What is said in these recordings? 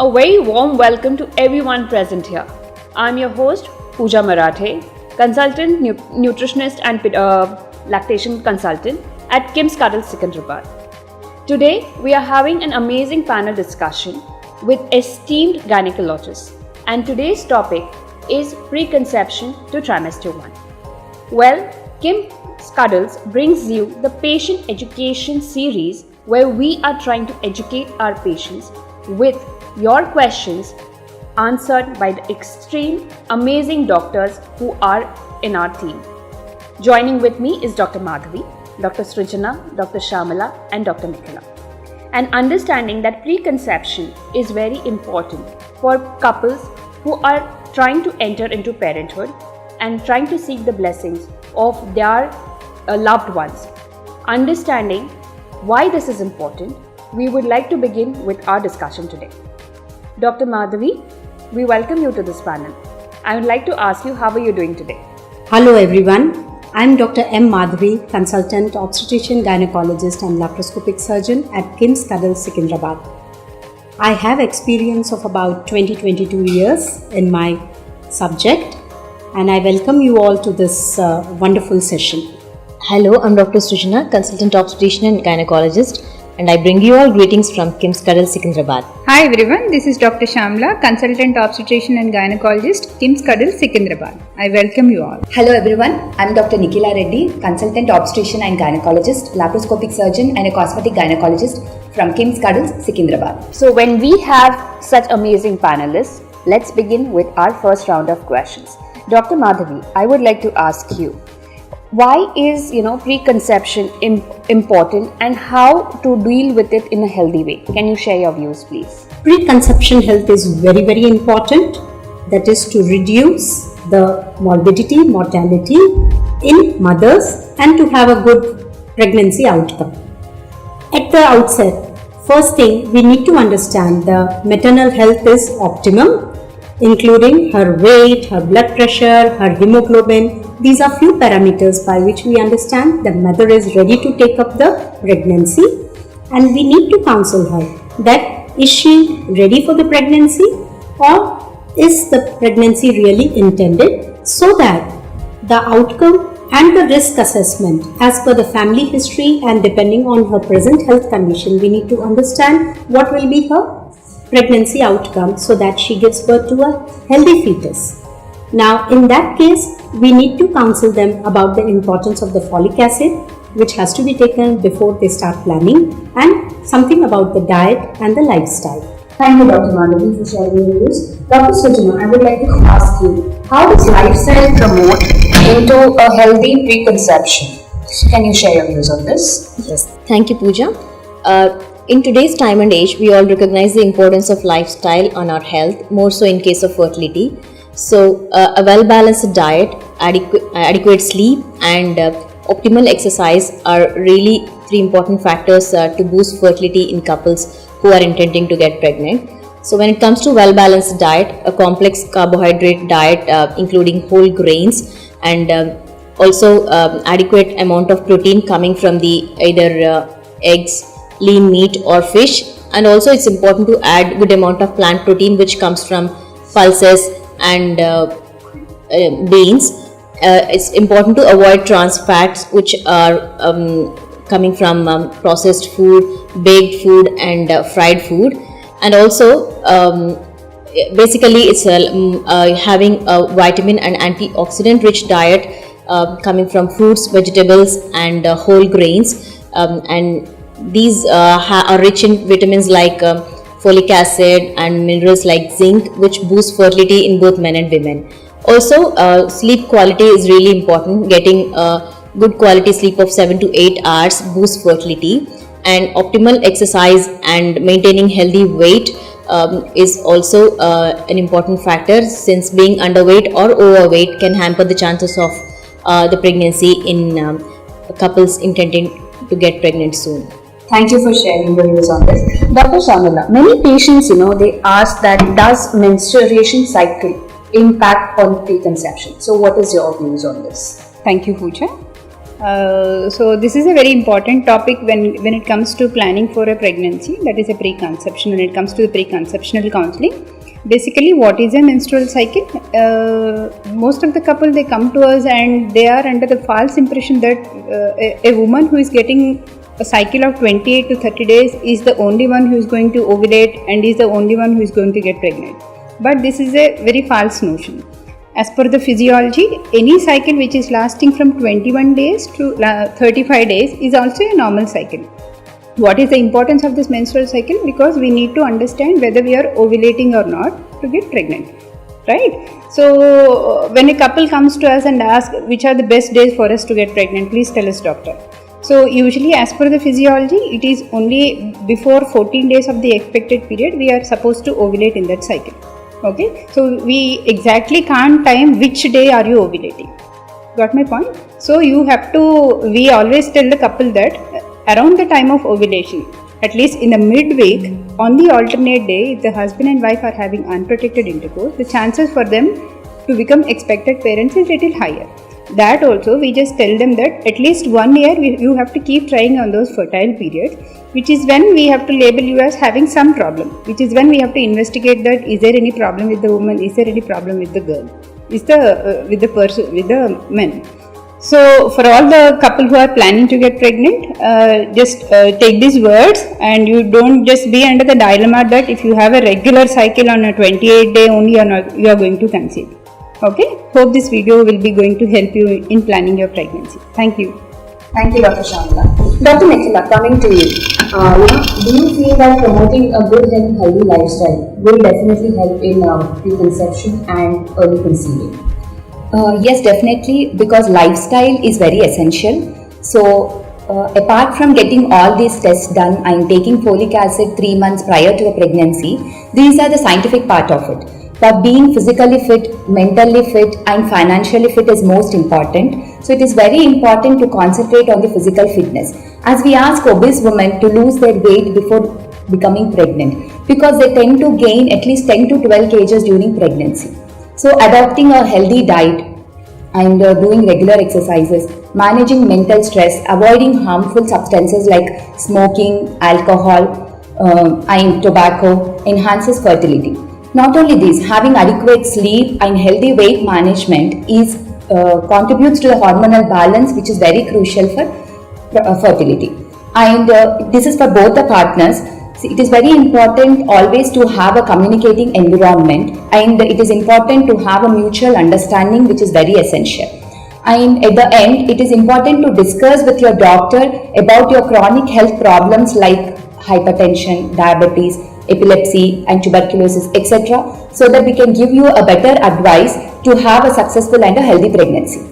A very warm welcome to everyone present here. I'm your host, Pooja Marathe, consultant, nutritionist and lactation consultant at KIEL Secunderabad. Today, we are having an amazing panel discussion with esteemed gynecologists, and today's topic is preconception to trimester 1. Well, KIEL brings you the patient education series where we are trying to educate our patients with your questions answered by the extreme amazing doctors who are in our team. Joining with me is Dr. Madhavi, Dr. Srijana, Dr. Shamala and Dr. Nikila. And understanding that preconception is very important for couples who are trying to enter into parenthood and trying to seek the blessings of their loved ones. Understanding why this is important, we would like to begin with our discussion today. Dr. Madhavi, we welcome you to this panel. I would like to ask you, how are you doing today? Hello everyone. I'm Dr. M. Madhavi, consultant obstetrician, gynecologist and laparoscopic surgeon at KIEL Secunderabad. I have experience of about 20-22 years in my subject, and I welcome you all to this wonderful session. Hello, I'm Dr. Srijana, consultant obstetrician and gynecologist, and I bring you all greetings from KIEL Secunderabad. Hi everyone, this is Dr. Shamala, consultant obstetrician and gynecologist, KIEL Secunderabad. I welcome you all. Hello everyone, I'm Dr. Nikila Reddy, consultant obstetrician and gynecologist, laparoscopic surgeon and a cosmetic gynecologist from KIEL Secunderabad. So when we have such amazing panelists, let's begin with our first round of questions. Dr. Madhavi, I would like to ask you, why is preconception important and how to deal with it in a healthy way? Can you share your views, please? Preconception health is very, very important. That is to reduce the morbidity, mortality in mothers and to have a good pregnancy outcome. At the outset, first thing we need to understand the maternal health is optimum, including her weight, her blood pressure, her hemoglobin. These are few parameters by which we understand the mother is ready to take up the pregnancy, and we need to counsel her that is she ready for the pregnancy or is the pregnancy really intended, so that the outcome and the risk assessment as per the family history and depending on her present health condition, we need to understand what will be her pregnancy outcome so that she gives birth to a healthy fetus. Now in that case, we need to counsel them about the importance of the folic acid, which has to be taken before they start planning, and something about the diet and the lifestyle. Thank you, Dr. Madhavi, for sharing your views. Dr. Srijana, I would like to ask you, how does lifestyle promote into a healthy preconception? Can you share your views on this? Yes, thank you, Pooja. In today's time and age, we all recognize the importance of lifestyle on our health, more so in case of fertility. So, a well-balanced diet, adequate sleep and optimal exercise are really three important factors to boost fertility in couples who are intending to get pregnant. So, when it comes to well-balanced diet, a complex carbohydrate diet including whole grains and also adequate amount of protein coming from the either eggs, lean meat or fish, and also it's important to add good amount of plant protein which comes from pulses and beans. It's important to avoid trans fats which are coming from processed food, baked food and fried food, and also basically it's having a vitamin and antioxidant rich diet coming from fruits, vegetables and whole grains, and these are rich in vitamins like folic acid and minerals like zinc, which boost fertility in both men and women. Also, sleep quality is really important. Getting good quality sleep of 7 to 8 hours boosts fertility, and optimal exercise and maintaining healthy weight is also an important factor, since being underweight or overweight can hamper the chances of the pregnancy in couples intending to get pregnant soon. Thank you for sharing your views on this. Dr. Shamala, many patients, they ask that does menstruation cycle impact on preconception? So what is your views on this? Thank you, Pooja. So this is a very important topic when it comes to planning for a pregnancy, that is a preconception. When it comes to the preconceptional counseling, basically what is a menstrual cycle? Most of the couple, they come to us and they are under the false impression that a woman who is getting a cycle of 28 to 30 days is the only one who is going to ovulate and is the only one who is going to get pregnant. But this is a very false notion. As per the physiology, any cycle which is lasting from 21 days to 35 days is also a normal cycle. What is the importance of this menstrual cycle? Because we need to understand whether we are ovulating or not to get pregnant, right? So when a couple comes to us and asks which are the best days for us to get pregnant, please tell us, doctor. So usually as per the physiology, it is only before 14 days of the expected period we are supposed to ovulate in that cycle. Okay, so we exactly can't time which day are you ovulating. Got my point? So you have to, we always tell the couple that around the time of ovulation, at least in the midweek, on the alternate day, if the husband and wife are having unprotected intercourse, the chances for them to become expected parents is little higher. That also, we just tell them that at least 1 year you have to keep trying on those fertile periods, which is when we have to label you as having some problem, which is when we have to investigate that is there any problem with the woman, is there any problem with the girl, with the men. So for all the couple who are planning to get pregnant, just take these words and you don't just be under the dilemma that if you have a regular cycle on a 28 day only you are going to conceive. Okay, hope this video will be going to help you in planning your pregnancy. Thank you. Thank you, Dr. Shamla. Dr. Nikila, coming to you. Do you feel that promoting a good and healthy lifestyle will definitely help in preconception and early conceiving? Yes, definitely, because lifestyle is very essential. So, apart from getting all these tests done and taking folic acid 3 months prior to a pregnancy, these are the scientific part of it. But being physically fit, mentally fit and financially fit is most important. So it is very important to concentrate on the physical fitness. As we ask obese women to lose their weight before becoming pregnant, because they tend to gain at least 10 to 12 kgs during pregnancy. So adopting a healthy diet and doing regular exercises, managing mental stress, avoiding harmful substances like smoking, alcohol and tobacco enhances fertility. Not only this, having adequate sleep and healthy weight management contributes to the hormonal balance, which is very crucial for fertility. And this is for both the partners. It is very important always to have a communicating environment, and it is important to have a mutual understanding, which is very essential. And at the end, it is important to discuss with your doctor about your chronic health problems like hypertension, diabetes, epilepsy and tuberculosis, etc., so that we can give you a better advice to have a successful and a healthy pregnancy.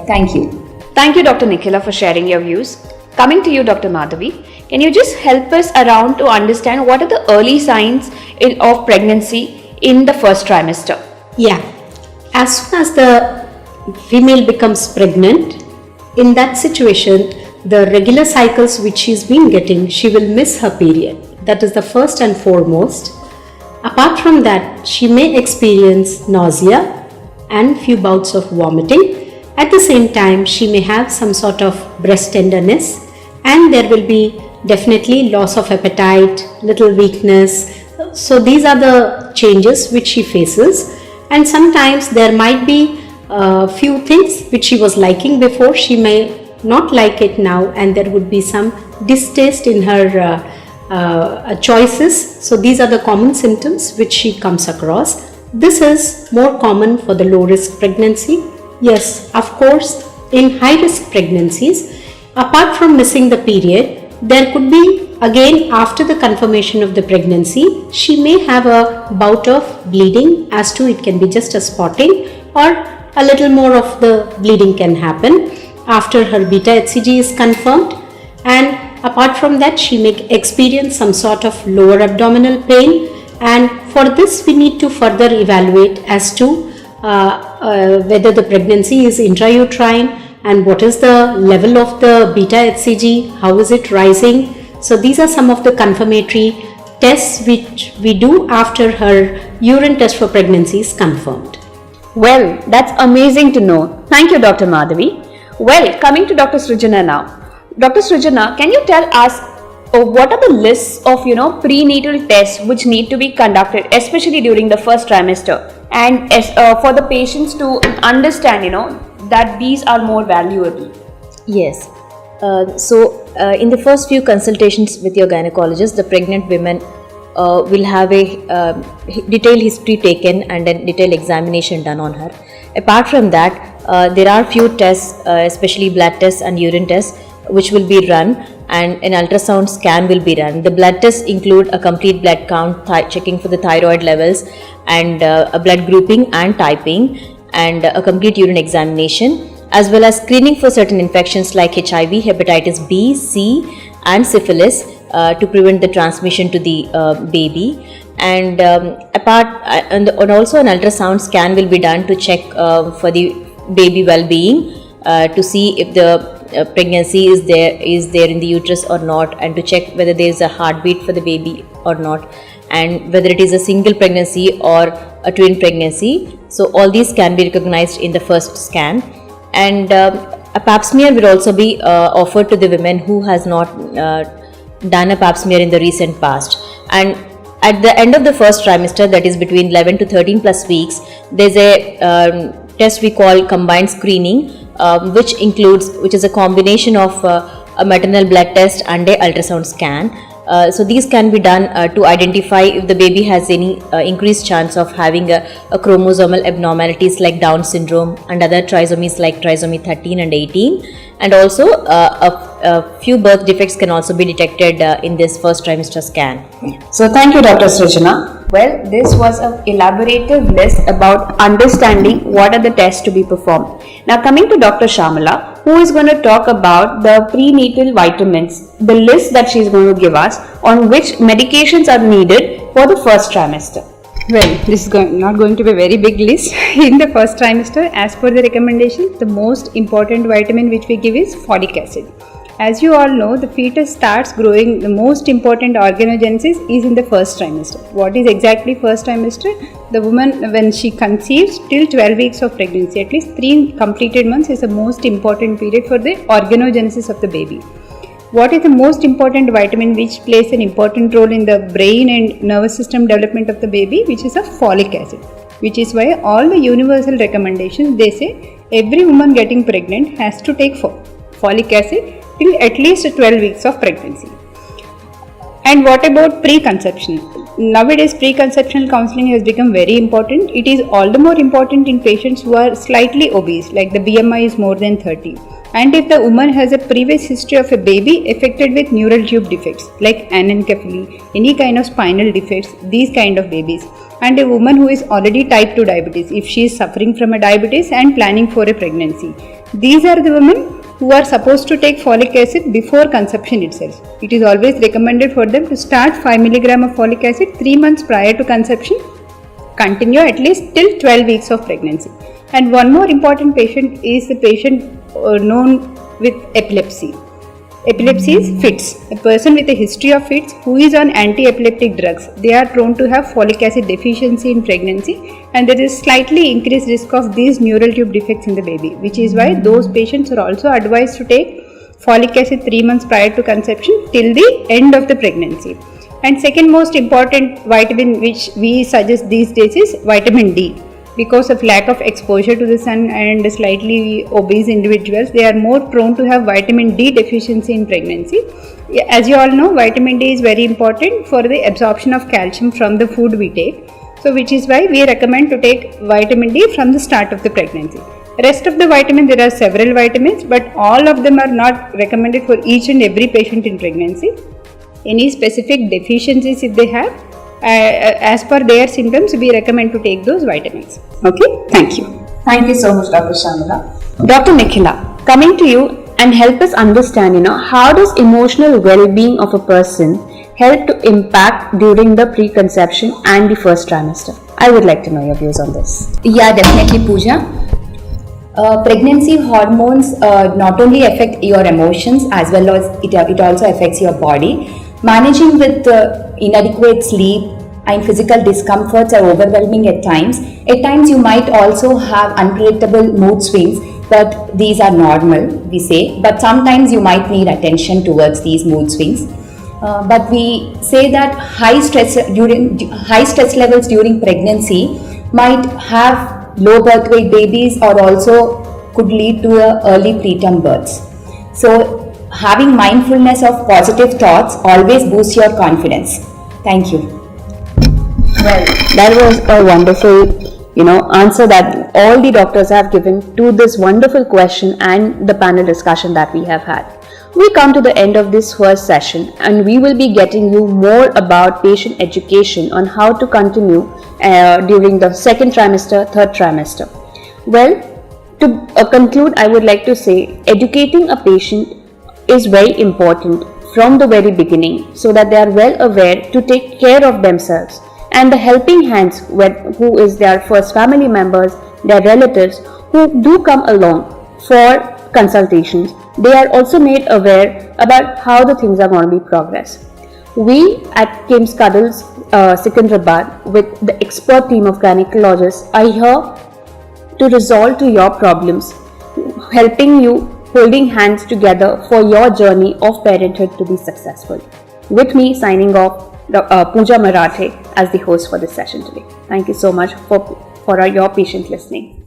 Thank you. Thank you, Dr. Nikila, for sharing your views. Coming to you, Dr. Madhavi, can you just help us around to understand what are the early signs of pregnancy in the first trimester? Yeah, as soon as the female becomes pregnant, in that situation, the regular cycles which she's been getting, she will miss her period. That is the first and foremost. Apart from that, she may experience nausea and few bouts of vomiting. At the same time, she may have some sort of breast tenderness, and there will be definitely loss of appetite, little weakness. So these are the changes which she faces, and sometimes there might be a few things which she was liking before, she may not like it now, and there would be some distaste in her choices. So these are the common symptoms which she comes across. This is more common for the low risk pregnancy. Yes, of course, in high risk pregnancies, apart from missing the period, there could be again after the confirmation of the pregnancy, she may have a bout of bleeding, as to it can be just a spotting, or a little more of the bleeding can happen after her beta HCG is confirmed. And apart from that, she may experience some sort of lower abdominal pain, and for this we need to further evaluate as to whether the pregnancy is intrauterine and what is the level of the beta HCG, how is it rising. So these are some of the confirmatory tests which we do after her urine test for pregnancy is confirmed. Well, that's amazing to know. Thank you, Dr. Madhavi. Well, coming to Dr. Srijana now. Dr. Srijana, can you tell us what are the lists of prenatal tests which need to be conducted, especially during the first trimester, and for the patients to understand that these are more valuable? Yes. In the first few consultations with your gynecologist, the pregnant women will have a detailed history taken and a detailed examination done on her. Apart from that, there are few tests, especially blood tests and urine tests, which will be run, and an ultrasound scan will be run. The blood tests include a complete blood count, checking for the thyroid levels, and a blood grouping and typing, and a complete urine examination, as well as screening for certain infections like HIV, hepatitis B, C, and syphilis to prevent the transmission to the baby. And and also an ultrasound scan will be done to check for the baby well-being, to see if the pregnancy is there in the uterus or not, and to check whether there is a heartbeat for the baby or not, and whether it is a single pregnancy or a twin pregnancy. So all these can be recognized in the first scan. And a pap smear will also be offered to the women who has not done a pap smear in the recent past. And at the end of the first trimester, that is between 11 to 13 plus weeks, there's a test we call combined screening, which is a combination of a maternal blood test and a ultrasound scan. So these can be done to identify if the baby has any increased chance of having a chromosomal abnormalities like Down syndrome and other trisomies like trisomy 13 and 18, and also a few birth defects can also be detected in this first trimester scan. So thank you, Dr. Srijana. Well, this was an elaborative list about understanding what are the tests to be performed. Now coming to Dr. Shamala, who is going to talk about the prenatal vitamins, the list that she is going to give us on which medications are needed for the first trimester. Well, this is not going to be a very big list. In the first trimester, as per the recommendation, the most important vitamin which we give is folic acid. As you all know, the fetus starts growing, the most important organogenesis is in the first trimester. What is exactly first trimester? The woman, when she conceives till 12 weeks of pregnancy, at least 3 completed months is the most important period for the organogenesis of the baby. What is the most important vitamin which plays an important role in the brain and nervous system development of the baby, which is a folic acid, which is why all the universal recommendations, they say every woman getting pregnant has to take folic acid till at least 12 weeks of pregnancy. And what about preconception? Nowadays, preconceptional counseling has become very important. It is all the more important in patients who are slightly obese, like the BMI is more than 30. And if the woman has a previous history of a baby affected with neural tube defects, like anencephaly, any kind of spinal defects, these kind of babies. And a woman who is already type 2 diabetes, if she is suffering from a diabetes and planning for a pregnancy. These are the women who are supposed to take folic acid before conception itself. It is always recommended for them to start 5 mg of folic acid 3 months prior to conception, continue at least till 12 weeks of pregnancy. And one more important patient is the patient known with epilepsy. Epilepsy is fits. A person with a history of fits who is on anti-epileptic drugs, they are prone to have folic acid deficiency in pregnancy, and there is slightly increased risk of these neural tube defects in the baby, which is why those patients are also advised to take folic acid 3 months prior to conception till the end of the pregnancy. And second most important vitamin which we suggest these days is vitamin D. Because of lack of exposure to the sun and slightly obese individuals, they are more prone to have vitamin D deficiency in pregnancy. As you all know, vitamin D is very important for the absorption of calcium from the food we take. So which is why we recommend to take vitamin D from the start of the pregnancy. Rest of the vitamins, there are several vitamins, but all of them are not recommended for each and every patient in pregnancy. Any specific deficiencies if they have, as per their symptoms, we recommend to take those vitamins. Okay, thank you. Thank you so much, Dr. Shamala. Dr. Nikila, coming to you and help us understand, how does emotional well-being of a person help to impact during the preconception and the first trimester? I would like to know your views on this. Yeah, definitely, Pooja. Pregnancy hormones not only affect your emotions as well as it also affects your body. Managing with inadequate sleep and physical discomforts are overwhelming at times. At times you might also have unpredictable mood swings but these are normal, we say. But sometimes you might need attention towards these mood swings. But we say that high stress levels during pregnancy might have low birth weight babies, or also could lead to early preterm births. So having mindfulness of positive thoughts always boosts your confidence. Thank you. Well, that was a wonderful, answer that all the doctors have given to this wonderful question and the panel discussion that we have had. We come to the end of this first session, and we will be getting you more about patient education on how to continue during the second trimester, third trimester. Well, to conclude, I would like to say educating a patient is very important from the very beginning, so that they are well aware to take care of themselves, and the helping hands who is their first family members, their relatives who do come along for consultations, they are also made aware about how the things are going to be progressed. We at KIMS Cuddles Secunderabad, with the expert team of gynecologists, are here to resolve to your problems, helping you, holding hands together for your journey of parenthood to be successful. With me signing off, Pooja Marathe as the host for this session today. Thank you so much for your patient listening.